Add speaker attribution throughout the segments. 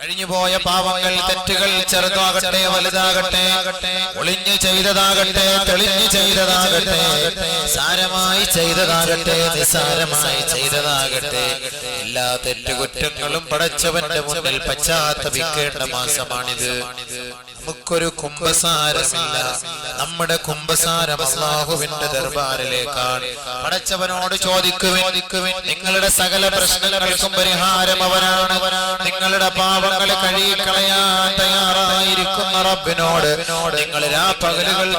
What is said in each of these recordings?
Speaker 1: കഴിഞ്ഞുപോയ പാവങ്ങൾ, തെറ്റുകൾ ചെറുതാകട്ടെ വലുതാകട്ടെ, ഒളിഞ്ഞു ചെയ്തതാകട്ടെ തെളിഞ്ഞു ചെയ്തതാകട്ടെ, സാരമായി ചെയ്തതാകട്ടെ നിസാരമായി ചെയ്തതാകട്ടെ, എല്ലാ തെറ്റുകുറ്റങ്ങളും പടച്ചവന്റെ മുന്നിൽ പശ്ചാത്തപിക്കേണ്ട മാസമാണിത്. നമുക്കൊരു കുംഭസാരമില്ല. നമ്മുടെ കുംഭസാരം അല്ലാഹുവിന്റെ ദർബാറിലേക്കാണ്. പടച്ചവനോട് ചോദിക്കുവിൻ, നിങ്ങളുടെ സകല പ്രശ്നങ്ങൾക്കും പരിഹാരം അവനാണ്. നിങ്ങളുടെ പാപങ്ങളെ കഴുകിക്കളയാൻ തയ്യാറായിരിക്കുന്ന റബ്ബിനോട് നിങ്ങൾ രാപ്പകലുകൾ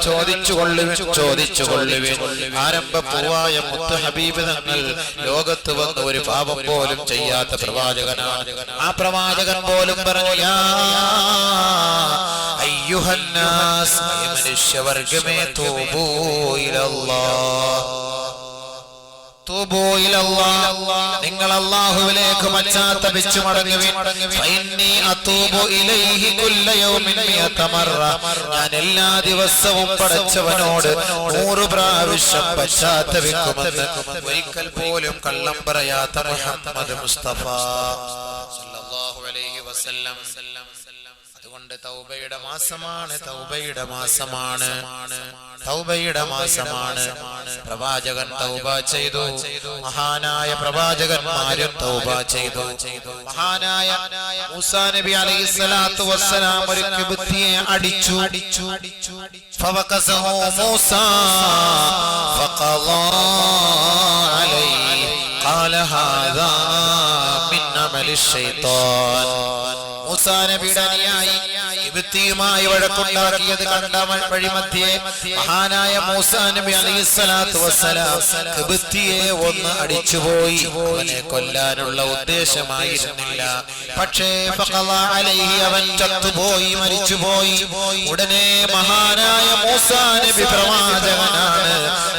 Speaker 1: ചോദിച്ചുകൊള്ളുവിൻ. ആരംഭപൂവായ മുത്ത് ഹബീബ് തങ്ങൾ ലോകത്ത് വന്ന് ഒരു പാപം പോലും ചെയ്യാത്ത പ്രവാചകനാണ്. ആ പ്രവാചകൻ പോലും പറഞ്ഞു, യാ അയ്യുഹന്നാസ്, മനുഷ്യവർഗമേ, തൂബൂ ഇലല്ലാഹ്, നിങ്ങൾ അല്ലാഹുവിലേക്ക് പശ്ചാത്തപിച്ചു മടങ്ങുവിൻ. ഫഇന്നി അതൂബു ഇലൈഹി കുല്ല യൗമിൻ മിഅത മറ, ഞാൻ എല്ലാ ദിവസവും പടച്ചവനോട് 100 പ്രാവശ്യം പശ്ചാത്തപിക്കുമെന്ന് ഒരിക്കൽ പോലും കള്ളം പറയാത്ത മുഹമ്മദ് മുസ്തഫ സല്ലല്ലാഹു അലൈഹി വസല്ലം. അതുകൊണ്ട് തൗബയുടെ മാസമാണ്, തൗബയുടെ മാസമാണ്, തൗബയുടെ മാസമാണ്. പ്രവാചകൻ തൗബ ചെയ്തു, മഹാനായ പ്രവാചകന്മാരും തൗബ ചെയ്തു. മഹാനായ മൂസാ നബി അലൈഹിസ്സലാത്തു വസ്സലാം ഒരു കിബ്തിയെ അടിച്ചു. ഫവഖസഹു മൂസാ ഫഖളാ അലൈഹി ഖാല ഹാദാ മിൻ അമലി ശൈത്താൻ. മൂസാ നബിയുടെ അനുയായി കിബ്തിയുമായി വഴക്കുണ്ടാക്കിയത് കണ്ട വഴിമധ്യേ മഹാനായ മൂസാ നബി അലൈഹിസ്സലാത്തു വസ്സലാം കിബ്തിയെ ഒന്ന് അടിച്ചുപോയി. അവനെ കൊല്ലാനുള്ള ഉദ്ദേശമായിരുന്നില്ല. പക്ഷേ ഫഖളാ അലൈഹി, അവൻ ചത്തുപോയി, മരിച്ചുപോയി. ഉടനെ മഹാനായ മൂസാ നബി പ്രവാചകനാണ്,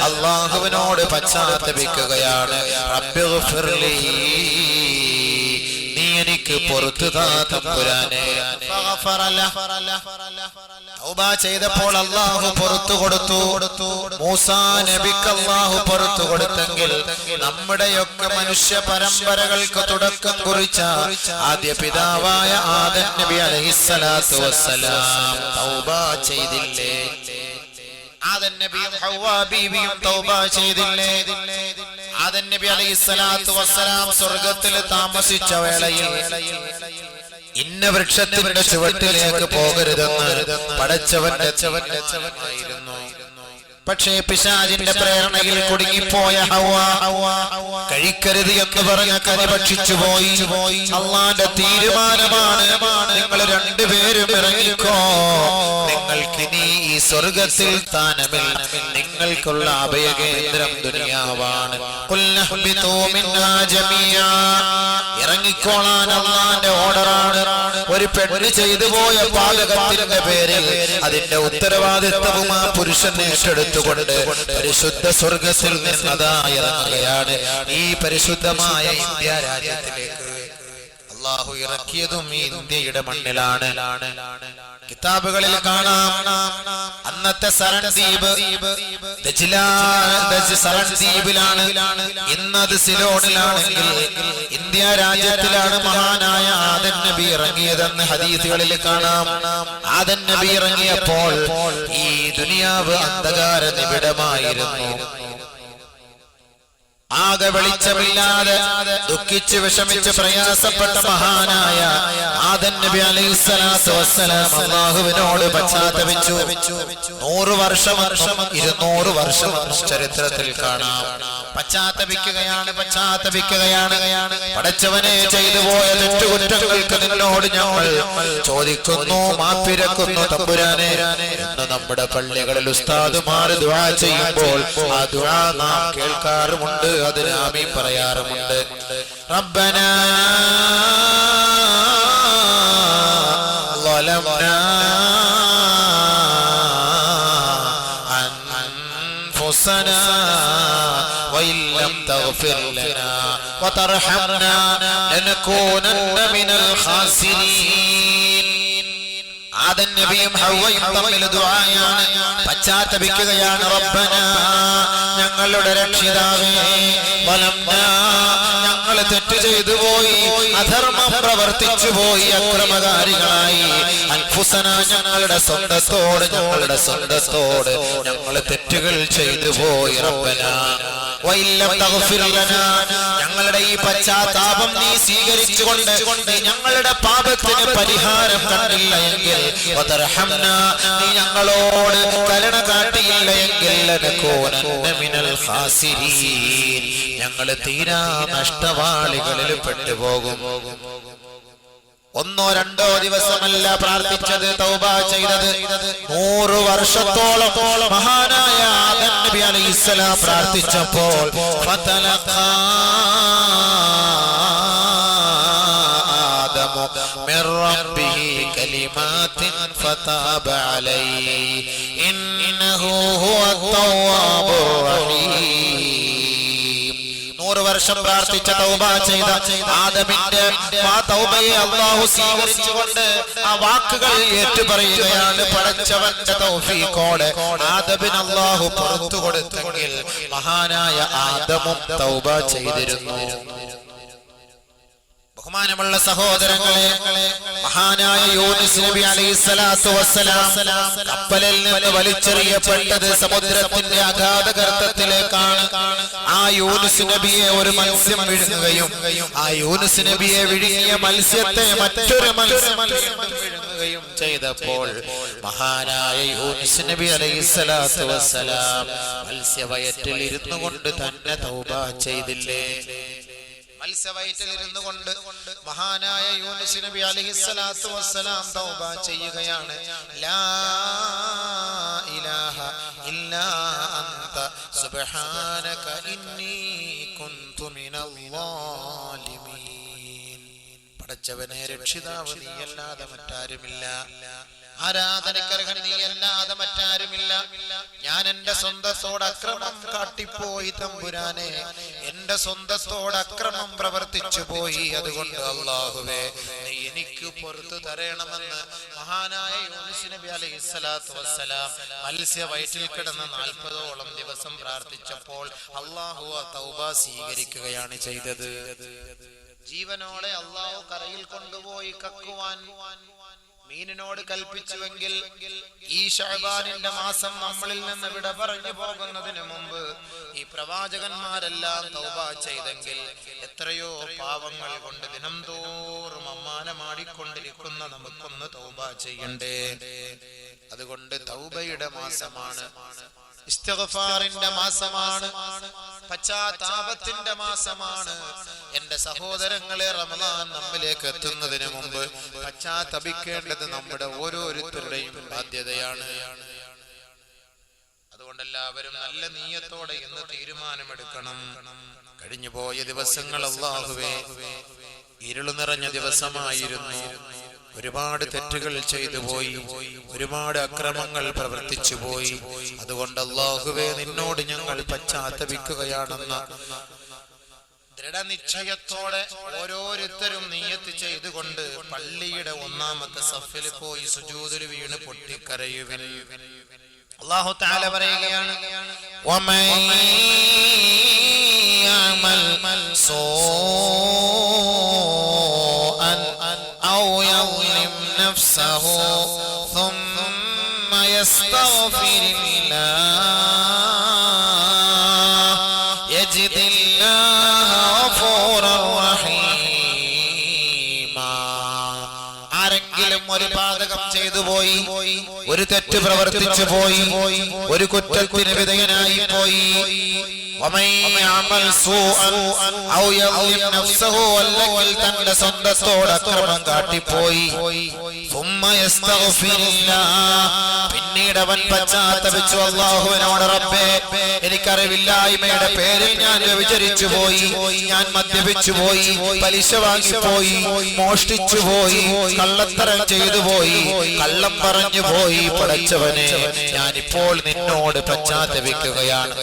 Speaker 1: അല്ലാഹുവിനോട് പശ്ചാത്തപിക്കുകയാണ്. റബ്ബിഗ്ഫിർലി, എനിക്ക് പുറത്തു താ തമ്പുരാനെ. തൗബ ചെയ്തപ്പോൾ അല്ലാഹു പുറത്തു കൊടുത്തു. മൂസാ നബിക്ക് അല്ലാഹു പുറത്തു കൊടുത്തെങ്കിൽ നമ്മുടെയൊക്കെ മനുഷ്യ പരമ്പരകൾക്ക് തുടക്കം കുറിച്ച ആദ്യ പിതാവായ ആദം നബി അലൈഹിസ്സലാത്തു വസ്സലാം തൗബ ചെയ്തില്ലേ? ആദം നബിയും ഹവ്വാ ബീവിയും തൗബ ചെയ്തില്ലേ? ആദം നബി അലൈഹിസ്സലാത്തു വസ്സലാം സ്വർഗ്ഗത്തിൽ താമസിച്ച വേളയിൽ ഇന്ന വൃക്ഷത്തിന്റെ ചുവട്ടിലേക്ക് പോകരുതെന്ന് പടച്ചവന്റെ ചവനായിരുന്നു. പക്ഷേ പിശാചിന്റെ പ്രേരണയിൽ കുടുങ്ങിപ്പോയ ഹവ്വാ കഴിക്കരുത് എന്ന് പറഞ്ഞ കനി ഭക്ഷിച്ചു പോയി. അല്ലാഹുവിന്റെ തീരുമാനമാണ്, നിങ്ങൾ രണ്ടുപേരും ഇറങ്ങിക്കോ, നിങ്ങൾക്കിനി ഈ സ്വർഗത്തിൽ സ്ഥാനമില്ല, നിങ്ങൾക്കുള്ള അഭയകേന്ദ്രം ദുനിയാവാണ്. ഇറങ്ങിക്കോളാൻ അല്ലാഹുവിന്റെ ഓർഡറാണ്. ഒരു പെണ്ണ് ചെയ്തു പോയ പാതകത്തിന്റെ പേരിൽ അതിന്റെ ഉത്തരവാദിത്വവും ആ പുരുഷൻ ഏറ്റെടുത്തുകൊണ്ട് പരിശുദ്ധ സ്വർഗത്തിൽ നിന്നതാ ഇറങ്ങുകയാണ്. ഈ പരിശുദ്ധമായ ഇന്ത്യ രാജ്യത്തിലേക്ക് അല്ലാഹു ഇറക്കിയതും ഈ ഇന്ത്യയുടെ മണ്ണിലാണ്. കിതാബുകളിൽ കാണാം, അന്നത്തെ സരൺദ്വീപ് സരൺദ്വീപിലാണ്, ഇന്നത് സിലോണിലാണെങ്കിൽ ഇന്ത്യ രാജ്യത്തിലാണ് മഹാനായ ആദം നബി ഇറങ്ങിയതെന്ന് ഹദീസുകളിൽ കാണാം. ആദം നബി ഇറങ്ങിയപ്പോൾ ഈ ദുനിയാവ് അന്ധകാര നിബിഡമായിരുന്നു. ആകെ വെളിച്ചമില്ലാതെ ദുഃഖിച്ച് വിഷമിച്ച് പ്രയാസപ്പെട്ട മഹാനായ ആദം നബി അലൈഹിസ്സലാത്തു വസ്സലാം അല്ലാഹുവിനോട് പശ്ചാത്തപിച്ചു. 100 വർഷം 200 വർഷം ചരിത്രത്തിൽ കാണാം. പശ്ചാത്തപിക്കുകയാണ്. പടച്ചവനെ ചെയ്തു പോയ തെറ്റുകുറ്റങ്ങൾക്ക് നിന്നോട് ഞങ്ങൾ ചോദിക്കുന്നു, മാപ്പിരക്കുന്നു തമ്പുരാനെ എന്ന് നമ്മുടെ പള്ളികളിൽ ഉസ്താദുമാർ ദുആ ചെയ്യുമ്പോൾ ആ ദുആ നാം കേൾക്കാറുമുണ്ട്, അതിന് ആമീൻ പറയാറുമുണ്ട്. റബ്ബനാ ളലംനാ അൻഫുസനാ വഇല്ലം തഗ്ഫിർ ലനാ വതർഹംനാ ലനകൂനന്ന മിനൽ ഖാസിരീൻ. ആദം നബിയും ഹവ്വയും തമ്മിൽ ദുആയാണ്, പശ്ചാത്തപിക്കുകയാണ്. റബ്ബന, ഞങ്ങളുടെ രക്ഷിതാവേ, വലംനാ, ഞങ്ങൾ തെറ്റ് ചെയ്തു പോയി, അധർമ്മം പ്രവർത്തിച്ചു പോയി, അക്രമകാരികളായി. അൻഫുസന, ഞങ്ങളുടെ സ്വന്തത്തോട് ഞങ്ങൾ തെറ്റുകൾ ചെയ്തു പോയി. റബ്ബന വഇല്ലം തഗ്ഫിർ ലനാ, ഞങ്ങളുടെ ഈ പശ്ചാത്താപം നീ സ്വീകരിച്ചുകൊണ്ട് ഞങ്ങളുടെ പാപത്തിന് പരിഹാരം കണ്ടില്ല എങ്കിൽ, വതർഹംനാ, നീ ഞങ്ങളോട് കരുണ കാട്ടിയില്ല എങ്കിൽ, ലനകൂനന്ന മിനൽ ഖാസിരീൻ, ഞങ്ങൾ തീരാ നഷ്ടവാളികളിൽ പെട്ടുപോകും. ഒന്നോ രണ്ടോ ദിവസമല്ല പ്രാർത്ഥിച്ചത്, തൗബ ചെയ്തത് 100 വർഷത്തോളം. മഹാനായ ആദം നബി അലൈഹിസ്സലാം പ്രാർത്ഥിച്ചപ്പോൾ ഫതലഖാ ആദമു മിർ റബ്ബിഹി കലിമാത്തിൻ ഫതാബ അലൈഹി ഇന്നഹു ഹുവത് തവ്വാബുർ റഹീം. 100 വർഷം പ്രാർത്ഥിച്ച, തൗബ ചെയ്ത ആദമിന്റെ ആ തൗബയെ അല്ലാഹു സ്വീകരിച്ചുകൊണ്ട് ആ വാക്കുകൾ ഏറ്റുപറയുകയാണ്. പടച്ചവന്റെ തൗഫീഖോടെ ആദമിന് അല്ലാഹു പുറത്തു കൊടുത്തെങ്കിൽ മഹാനായ ആദമും തൗബ ചെയ്തിരുന്നു. ബഹുമാനമുള്ള സഹോദരങ്ങളെ, മഹാനായ യൂനുസ് നബി അലൈഹിസ്സലാത്തു വസ്സലാം കപ്പലിൽ നിന്ന് വലിച്ചെറിയപ്പെട്ടത് സമുദ്രത്തിന്റെ അഗാധഗർത്തത്തിലേക്കാണ്. ആ യൂനുസ് നബിയെ ഒരു മത്സ്യം വിഴുങ്ങുകയും ആ യൂനുസ് നബിയെ വിഴുങ്ങിയ മത്സ്യത്തെ മറ്റൊരു മത്സ്യം വിഴുങ്ങുകയും ചെയ്തപ്പോൾ മഹാനായ യൂനുസ് നബി അലൈഹിസ്സലാത്തു വസ്സലാം മത്സ്യവയറ്റിൽ ഇരുന്നു കൊണ്ട് തന്നെ തൗബ ചെയ്തില്ലേ? മത്സ്യവയറ്റിൽ ഇരുന്നു കൊണ്ട് മഹാനായ യൂനുസ് നബി അലൈഹിസ്സലാത്തു വസ്സലാം തൗബ ചെയ്യുകയാണ്. ലാ ഇലാഹ ഇല്ലാ അൻത സുബ്ഹാനക ഇന്നി കുന്തു മിനൽ ളാലിമീൻ. പടച്ചവനെ, രക്ഷിതാവ് നീയല്ലാതെ മറ്റാരുമില്ല, ആരാധനക്കർഹൻ നീയല്ലാതെ മറ്റാരുമില്ല. ഞാൻ എന്റെ സ്വന്തത്തോട് അക്രമം കാട്ടിപ്പോയി തമ്പുരാനെ, എന്റെ സ്വന്തത്തോട് അക്രമം പ്രവർത്തിച്ചു പോയി. അതുകൊണ്ട് അല്ലാഹുവേ, നീ എനിക്ക് പുറത്തു തരണമെന്ന് മഹാനായ യൂനുസ് നബി അലൈഹിസ്സലാത്തു വസ്സലാം മത്സ്യവയറ്റിൽ കിടന്ന് 40ഓളം ദിവസം പ്രാർത്ഥിച്ചപ്പോൾ അല്ലാഹു ആ തൗബ സ്വീകരിക്കുകയാണ് ചെയ്തത്. ജീവനോടെ അല്ലാഹു കരയിൽ കൊണ്ടുപോയി കക്കുവാൻ മീനിനോട് കൽപ്പിച്ചുവെങ്കിൽ ഈ ശഅബാനിന്റെ മാസം നമ്മളിൽ നിന്ന് വിട പറഞ്ഞു പോകുന്നതിന് മുമ്പ് ഈ പ്രവാചകന്മാരെല്ലാം തൗബ ചെയ്തെങ്കിൽ എത്രയോ പാവങ്ങൾ കൊണ്ട് ദിനം തോറും അമ്മാനമാടിക്കൊണ്ടിരിക്കുന്ന നമുക്കൊന്ന് തൗബ ചെയ്യണ്ടേ? അതുകൊണ്ട് തൗബയുടെ മാസമാണ്, ഇസ്തിഗ്ഫാറിന്റെ മാസമാണ്, പശ്ചാത്താപത്തിന്റെ മാസമാണ്. എന്റെ സഹോദരങ്ങളെ, റമളാൻ നമ്മിലേക്ക് എത്തുന്നതിന് മുമ്പ് പശ്ചാത്തപിക്കേണ്ടത് നമ്മുടെ ഓരോരുത്തരുടെയും ബാധ്യതയാണ്. അതുകൊണ്ട് എല്ലാവരും നല്ല നീയത്തോടെ ഇന്ന് തീരുമാനമെടുക്കണം. കഴിഞ്ഞുപോയ ദിവസങ്ങൾ അല്ലാഹുവേ ഇരുളു നിറഞ്ഞ ദിവസമായിരുന്നു. ഒരുപാട് തെറ്റുകൾ ചെയ്തു പോയി, ഒരുപാട് അക്രമങ്ങൾ പ്രവർത്തിച്ചു പോയി. അതുകൊണ്ട് അല്ലാഹുവേ, നിന്നോട് ഞങ്ങൾ പശ്ചാത്തപിക്കുകയാണെന്ന ദൃഢനിശ്ചയത്തോടെ ഓരോരുത്തരും നിയ്യത്ത് ചെയ്തുകൊണ്ട് പള്ളിയുടെ 1-ാമത്തെ സഫിൽ പോയി സുജൂദിൽ വീണ് പൊട്ടിക്കരയുവിൻ. അല്ലാഹു തആല പറയുകയാണ്, വമൻ യഅമൽ സൂഅൻ ഔ യളിം നഫ്സഹു ثم يستغفر الله يجد الله غفورا رحيما. ആരെങ്കിലും ഒരു പാതകം ചെയ്തു പോയി, ഒരു തെറ്റ് പ്രവർത്തിച്ചു പോയി, ഒരു കുറ്റത്തിന് വിധേയനായി പോയി, അല്ലെങ്കിൽ തന്റെ സ്വന്തത്തോട് അക്രമം കാട്ടിപ്പോയി, പിന്നീട് അവൻ പശ്ചാത്തപിച്ചു അല്ലാഹുവിനോട്, റബ്ബേ, എനിക്കറിവില്ലായ്മയുടെ പേരിൽ ഞാൻ വ്യഭിചരിച്ചു പോയി, ഞാൻ മദ്യപിച്ചു പോയി, പലിശ വാങ്ങിപ്പോയി, മോഷ്ടിച്ചു പോയി, കള്ളത്തരം ചെയ്തു പോയി, കള്ളം പറഞ്ഞു പോയി. പടച്ചവനെ, ഞാനിപ്പോൾ നിന്നോട് പശ്ചാത്തപിക്കുകയാണ്.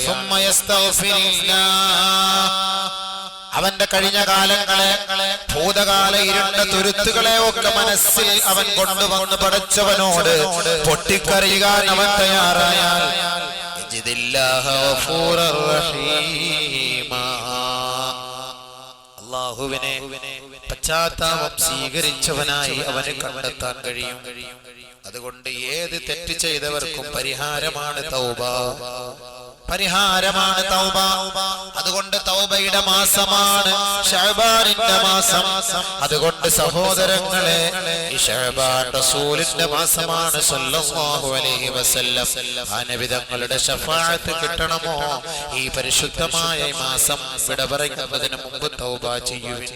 Speaker 1: അവന്റെ കഴിഞ്ഞ കാലങ്ങളെ, ഭൂതകാല ഇരുണ്ട തുരുത്തുകളെ ഒക്കെ മനസ്സിൽ അവൻ കൊണ്ടുവന്ന് പടച്ചവനോട് പൊട്ടിക്കറിയാൻ അവൻ തയ്യാറായാൽ അല്ലാഹുവിനെ പശ്ചാത്താപം സ്വീകരിച്ചവനായി അവനെ കണ്ടെത്താൻ കഴിയും. അതുകൊണ്ട് ഏത് തെറ്റ് ചെയ്തവർക്കും പരിഹാരമാണ് തൗബ, പരിഹാരമാണ് തൗബ. അതുകൊണ്ട് തൗബയുടെ മാസമാണ് ശഅബാനിന്റെ മാസം. അതുകൊണ്ട് സഹോദരങ്ങളെ, ഈ ശഅബാൻ റസൂലിന്റെ മാസമാണ് സല്ലല്ലാഹു അലൈഹി വസല്ലം. ആ നബി തങ്ങളുടെ ശഫാഅത്ത് കിട്ടണമോ ഈ പരിശുദ്ധമായ മാസം വിട പറയുന്നതിന് മുമ്പ് തൗബ ചെയ്യുവിൻ.